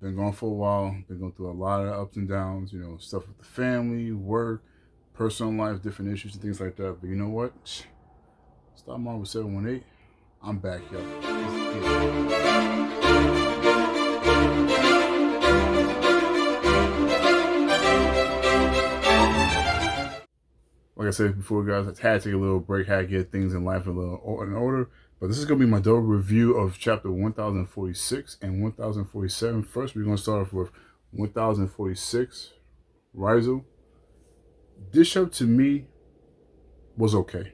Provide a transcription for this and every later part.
been gone for a while. Been going through a lot of ups and downs. Stuff with the family, work, personal life, different issues and things like that. But you know what? Stop Marvel 718. I'm back, yo. Like I said before, guys, I had to take a little break, had to get things in life a little in order. But this is going to be my double review of chapter 1046 and 1047. First, we're going to start off with 1046, Raizo. This chapter to me was okay.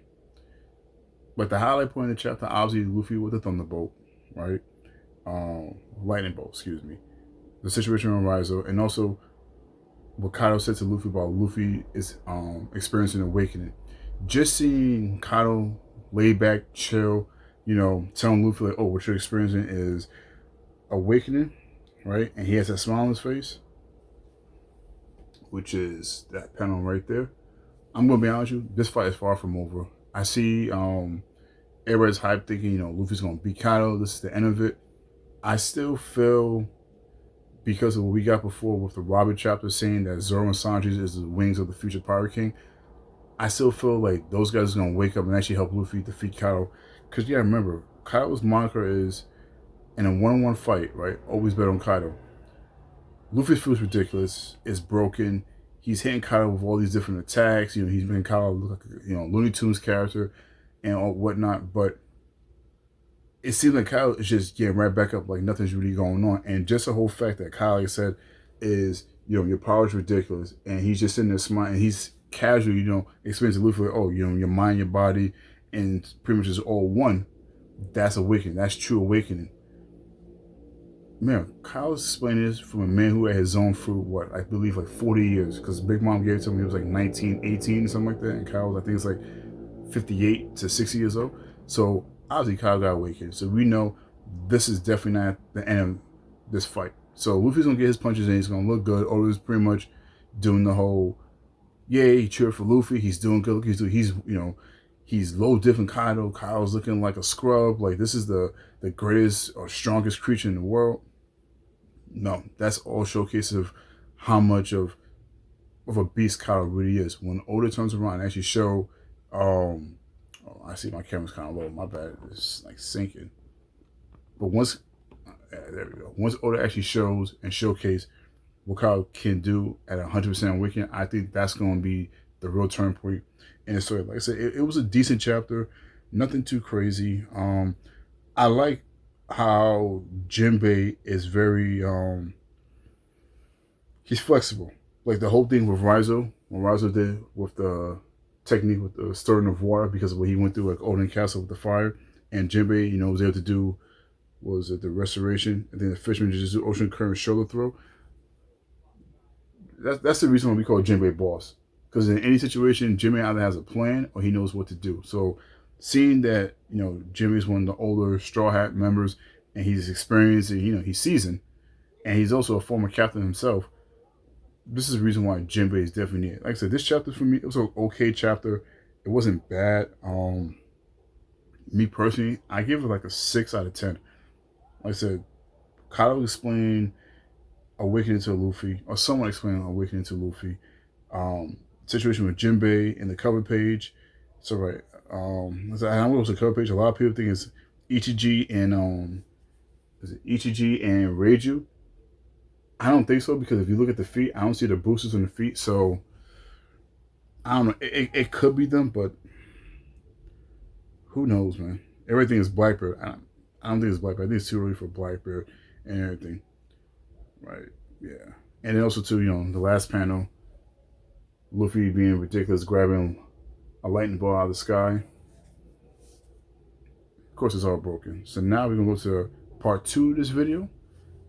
But the highlight point of the chapter, obviously, Luffy with the Thunderbolt, right? Lightning Bolt, excuse me. The situation on Raizo, and also what Kaido said to Luffy about Luffy is experiencing awakening. Just seeing Kaido lay back, chill, telling Luffy like, "Oh, what you're experiencing is awakening," right? And he has that smile on his face, which is that panel right there. I'm gonna be honest with you, this fight is far from over. I see everybody's hype thinking, Luffy's gonna beat Kaido. This is the end of it. I still feel, because of what we got before with the Robert chapter saying that Zoro and Sanji is the wings of the future Pirate King, I still feel like those guys are going to wake up and actually help Luffy defeat Kaido. Because, yeah, remember, Kaido's moniker is, in a one-on-one fight, right, always bet on Kaido. Luffy feels ridiculous. It's broken. He's hitting Kaido with all these different attacks. He's making Kaido look like a Looney Tunes character and all whatnot. But it seems like Kyle is just getting right back up like nothing's really going on. And just the whole fact that Kyle, like said, is, your power is ridiculous. And he's just sitting there smiling. And he's casually, experiencing Luffy like, oh, your mind, your body, and pretty much is all one. That's awakening. That's true awakening. Man, Kyle's explaining this from a man who had his own fruit, what, I believe like 40 years. Because Big Mom gave it to him, he was like 19, 18, something like that. And Kyle was, I think it's like 58 to 60 years old. So obviously Kyle got awakened. So we know this is definitely not the end of this fight. So Luffy's going to get his punches in. He's going to look good. Oda's pretty much doing the whole, yay, he cheered for Luffy. He's doing good. He's low different Kaido. Kaido's looking like a scrub. Like, this is the greatest or strongest creature in the world. No, that's all showcase of how much of a beast Kaido really is. When Oda turns around and actually show, I see my camera's kind of low. My bad. It's like sinking. But once, there we go. Once Oda actually shows and showcase what Kaido can do at 100% awakening, I think that's going to be the real turn point in the story. Like I said, it was a decent chapter. Nothing too crazy. I like how Jinbei is very, he's flexible. Like the whole thing with Raizo, what Raizo did with the technique with the stirring of water because of what he went through, like Odin Castle with the fire, and Jinbei, was able to do, was it the restoration, and then the fisherman just do ocean current shoulder throw. That's the reason why we call Jinbei boss, because in any situation, Jinbei either has a plan or he knows what to do. So seeing that, Jinbei is one of the older Straw Hat members, and he's experienced, he's seasoned, and he's also a former captain himself. This is the reason why Jinbei is definitely needed. Like I said, this chapter for me, it was an okay chapter. It wasn't bad. Me personally, I give it like a 6 out of 10. Like I said, Kaido explained awakening to Luffy, or someone explained awakening to Luffy. Situation with Jinbei in the cover page. So right, I don't know what's the cover page. A lot of people think it's Ichiji and is it Ichiji and Reiju? I don't think so, because if you look at the feet, I don't see the boosters on the feet. So I don't know. It could be them, but who knows, man? Everything is Blackbeard. I don't think it's Blackbeard. I think it's too early for Blackbeard and everything. Right, yeah. And then also too, the last panel, Luffy being ridiculous, grabbing a lightning ball out of the sky. Of course, it's all broken. So now we're gonna go to part 2 of this video.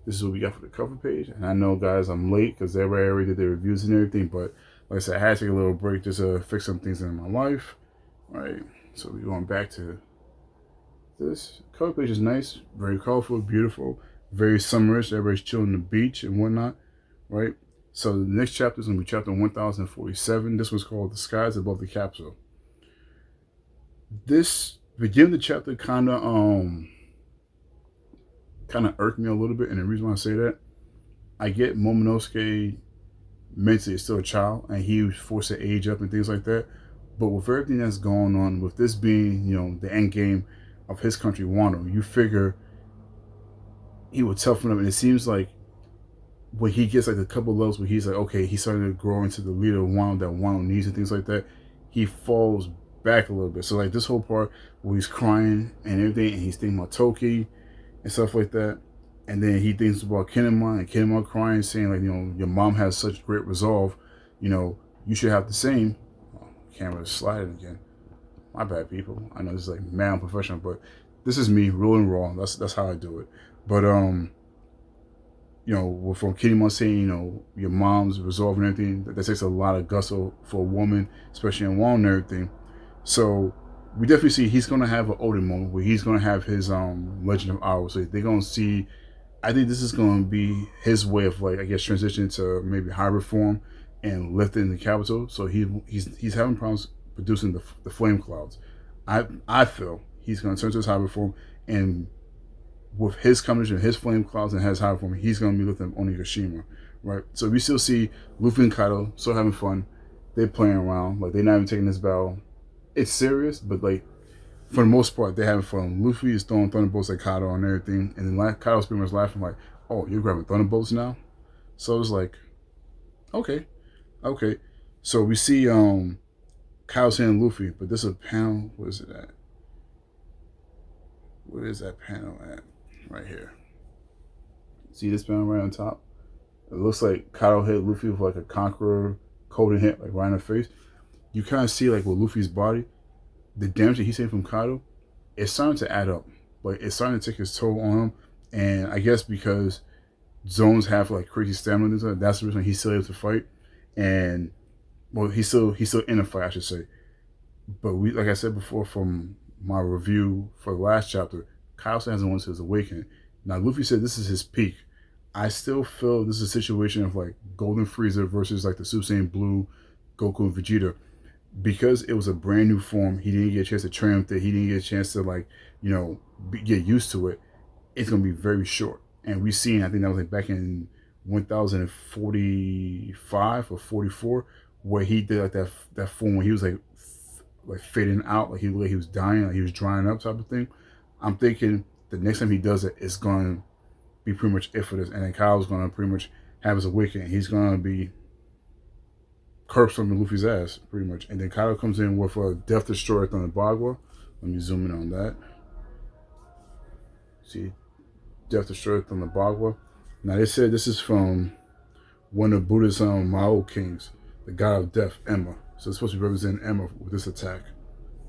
This is what we got for the cover page. And I know, guys, I'm late because everybody already did their reviews and everything. But like I said, I had to take a little break just to fix some things in my life. Right. So we're going back to this. Cover page is nice, very colorful, beautiful, very summerish. Everybody's chilling on the beach and whatnot. Right. So the next chapter is going to be chapter 1047. This one's called The Skies Above the Capsule. This beginning of the chapter kind of irked me a little bit, and the reason why I say that, I get Momonosuke mentally is still a child and he was forced to age up and things like that. But with everything that's going on, with this being, the end game of his country, Wano, you figure he would toughen up. And it seems like when he gets like a couple of levels where he's like, okay, he's starting to grow into the leader of Wano that Wano needs and things like that, he falls back a little bit. So like this whole part where he's crying and everything, and he's thinking about Toki and stuff like that. And then he thinks about Kinemon, and Kinemon crying, saying like, your mom has such great resolve, you should have the same. Oh, camera's sliding again. My bad, people. I know this is like mad unprofessional, but this is me, real and raw. That's how I do it. But from Kinemon saying, your mom's resolve and everything, that takes a lot of gusto for a woman, especially in Wano and everything. So we definitely see he's gonna have an Odin moment where he's gonna have his Legend of Aoi. So they're gonna see. I think this is gonna be his way of like, I guess, transitioning to maybe hybrid form and lifting the capital. So he's having problems producing the flame clouds. I feel he's gonna turn to his hybrid form, and with his combination, his flame clouds and his hybrid form, he's gonna be lifting Onigashima, right? So we still see Luffy and Kaido still having fun. They're playing around, like they're not even taking this battle. It's serious, but like for the most part, they're having fun. Luffy is throwing thunderbolts at Kaido and everything, and then Kaido's pretty much laughing like, "Oh, you're grabbing thunderbolts now?" So it's like, okay, okay. So we see Kaido saying Luffy, but this is a panel. What is it at? Where is that panel at? Right here. See this panel right on top? It looks like Kaido hit Luffy with like a Conqueror coding hit, like right in the face. You kind of see like with Luffy's body, the damage that he's taking from Kaido, it's starting to add up. Like it's starting to take its toll on him. And I guess because zones have like crazy stamina, that's the reason he's still able to fight. And well, he's still in a fight, I should say. But we, like I said before, from my review for the last chapter, Kaido still hasn't won his awakening. Now Luffy said this is his peak. I still feel this is a situation of like Golden Frieza versus like the Super Saiyan Blue Goku and Vegeta. Because it was a brand new form, he didn't get a chance to train with it. He didn't get a chance to like, get used to it. It's gonna be very short. And we seen, I think that was like back in 1045 or 44, where he did like that form where he was like fading out, like he was dying, like he was drying up type of thing. I'm thinking the next time he does it, it's gonna be pretty much it for this. And then Kyle's gonna pretty much have his awakening. He's gonna be curbs from Luffy's ass, pretty much. And then Kaido comes in with a Death Destroyer Thunder Bagua. Let me zoom in on that. See, Death Destroyer Thunder Bagua. Now they said this is from one of Buddha's Mao kings, the god of death, Emma. So it's supposed to be representing Emma with this attack.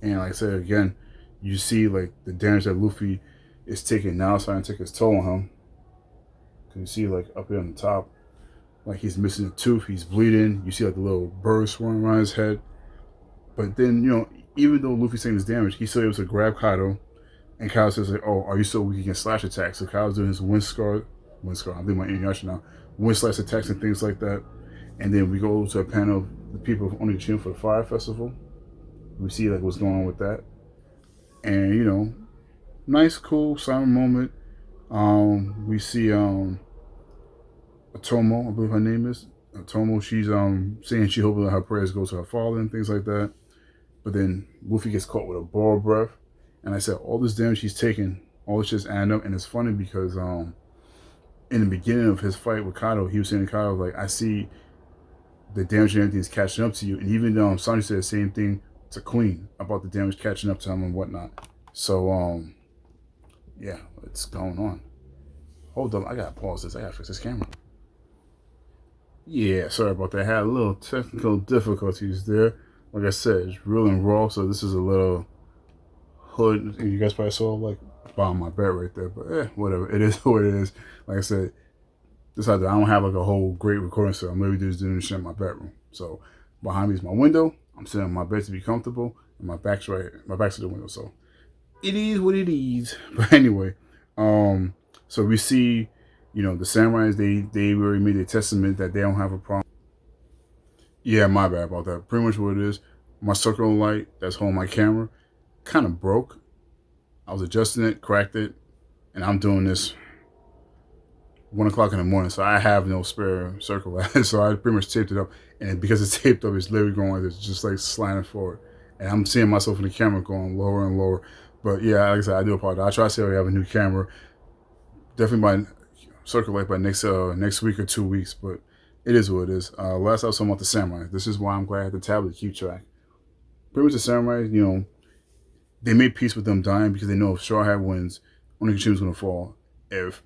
And like I said again, you see like the damage that Luffy is taking now, starting to take his toll on him. Cause you see like up here on the top, like he's missing a tooth, he's bleeding. You see like the little bird swarming around his head. But then, even though Luffy's taking this damage, he's still able to grab Kaido. And Kaido says like, "Oh, are you so weak against slash attacks?" So Kaido's doing his wind scar, I'm thinking my Inuyasha now, wind slash attacks and things like that. And then we go to a panel of the people of Onigashima for the Fire Festival. We see like what's going on with that. And nice, cool, silent moment. We see Atomo, I believe her name is Atomo. She's saying she hoping that her prayers go to her father and things like that. But then Luffy gets caught with a borrowed breath, and I said all this damage he's taking, all this just adding up. And it's funny because in the beginning of his fight with Kaido, he was saying to Kaido like, "I see the damage and everything is catching up to you." And even Sanji said the same thing to Queen about the damage catching up to him and whatnot. So yeah, what's going on? Hold up, I gotta pause this. I gotta fix this camera. Yeah, sorry about that. I had a little technical difficulties there. Like I said, it's real and raw, so this is a little hood. You guys probably saw like bottom of my bed right there, but whatever. It is what it is. Like I said, this I don't have like a whole great recording set. I'm literally just doing this shit in my bedroom. So behind me is my window. I'm sitting on my bed to be comfortable, and my back's to the window. So it is what it is. But anyway, so we see, the samurais, they already made a testament that they don't have a problem. Yeah, my bad about that. Pretty much what it is. My circle light that's holding my camera kind of broke. I was adjusting it, cracked it, and I'm doing this 1 o'clock in the morning, so I have no spare circle light. So I pretty much taped it up, and because it's taped up, it's literally going like this, just like sliding forward. And I'm seeing myself in the camera going lower and lower. But yeah, like I said, I do apologize. I try to say we have a new camera, definitely by circle light by next week or 2 weeks. But it is what it is. Last I was talking about the samurai. This is why I'm glad I had the tablet to keep track. Pretty much the samurai, they made peace with them dying because they know if Straw Hat wins, Onikashima's going to fall. If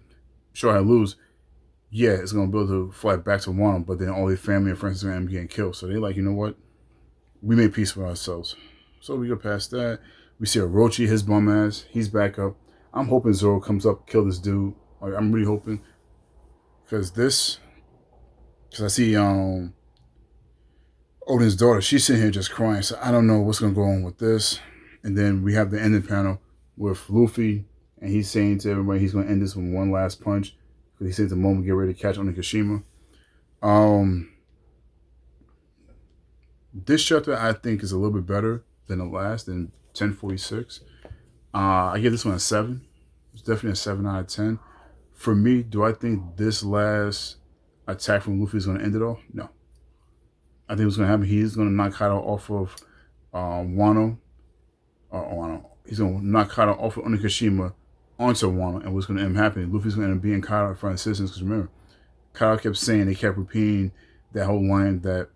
Straw Hat lose, yeah, it's going to be able to fly back to Wano, but then all their family and friends are going to end up getting killed. So they're like, you know what? We made peace with ourselves. So we go past that. We see Orochi, his bum ass. He's back up. I'm hoping Zoro comes up, kill this dude. Like, I'm really hoping. Because I see Odin's daughter, she's sitting here just crying. So I don't know what's going to go on with this. And then we have the ending panel with Luffy, and he's saying to everybody he's going to end this with one last punch. Because he said the moment get ready to catch Onigashima. This chapter I think is a little bit better than the last, than 1046. I give this one a 7. It's definitely a 7 out of 10. For me, do I think this last attack from Luffy is going to end it all? No. I think what's going to happen, he's going to knock Kaido off of Wano. He's going to knock Kaido off of Onigashima onto Wano. And what's going to end up happening, Luffy's going to end up being Kaido in front of citizens. Because remember, Kaido kept saying, they kept repeating that whole line that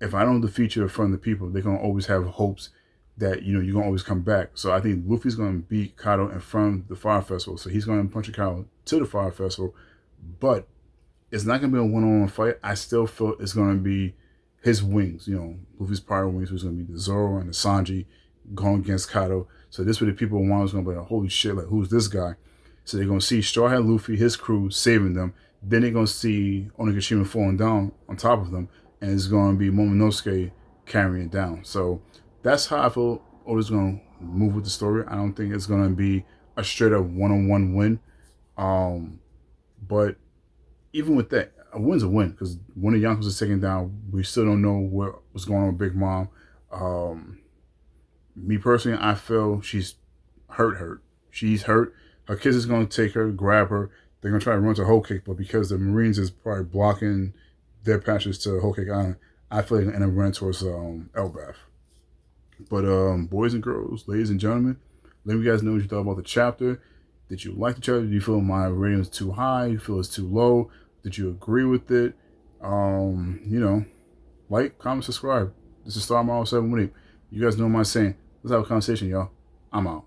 if I don't defeat you in front of the people, they're going to always have hopes that, you're going to always come back. So I think Luffy's going to beat Kaido in front of the Fire Festival. So he's going to punch Kaido to the Fire Festival. But it's not going to be a one-on-one fight. I still feel it's going to be his wings. Luffy's prior wings was going to be the Zoro and the Sanji going against Kaido. So this way the people in Wano is going to be like, holy shit, like, who's this guy? So they're going to see Straw Hat Luffy, his crew, saving them. Then they're going to see Onigashima falling down on top of them. And it's going to be Momonosuke carrying it down. So that's how I feel Oda's going to move with the story. I don't think it's going to be a straight up one-on-one win. But even with that, a win's a win. Because when the Yonkers is taken down, we still don't know what's going on with Big Mom. Me personally, I feel she's hurt. She's hurt. Her kids is going to take her, grab her. They're going to try to run to Whole Cake. But because the Marines is probably blocking their passage to Whole Cake Island, I feel like they're going to end up running towards Elbaf. But boys and girls, ladies and gentlemen, let me guys know what you thought about the chapter. Did you like the chapter? Did you feel my rating was too high? You feel it's too low? Did you agree with it? Like, comment, subscribe. This is Star Model 718. You guys know my saying. Let's have a conversation, y'all. I'm out.